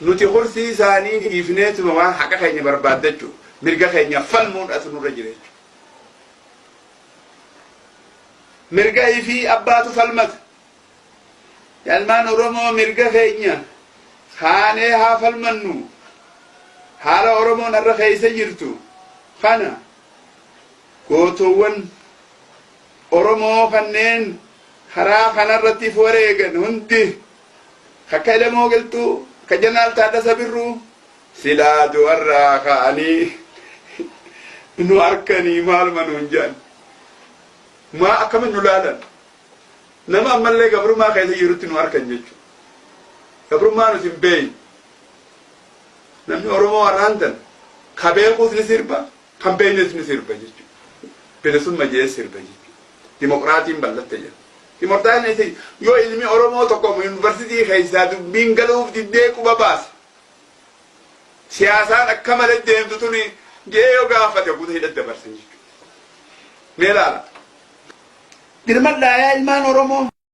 nuti kursi isaanii dhiifneetuma waan haqa keenya barbaadachuu mirga keenya falmuun as nurra jira jechuudha. Mirga fi abbaatu falmata. Ilmaan Oromoo mirga keenya haanee haa falmannu. Haala Oromoon irra keessa jirtu kana gootuuwwan Oromoo kanneen karaa kanarratti wareegan hundi akka Elemoo Qilxuu ka Jeneraal Taaddasaa Birruu silaa du'arraa ka'anii nu harkanii maaluma nuun jedhan maa akkamiin nu laalan nama ammallee gabrummaa keessa jirutti nu harkan jechuudha. Gabrummaa nuti hin beeyne namni Oromoo warraan tan ka beekuus ni sirba kan beeynes ni sirba jechuudha. Bilisummaa jee sirba jechuudha. Dimokiraatiin bal'atte jira. Dimokiraatiin yoo ilmi Oromoo tokko yuunivarsiitii keessaa dubbiin galuuf diddee quba baase siyaasaan akka malee deemtu tuni jee yoo gaafate guutuu hidhatti dabarsan jechuudha. Mee laala. Dirmadhaa yaa ilmaan Oromoo.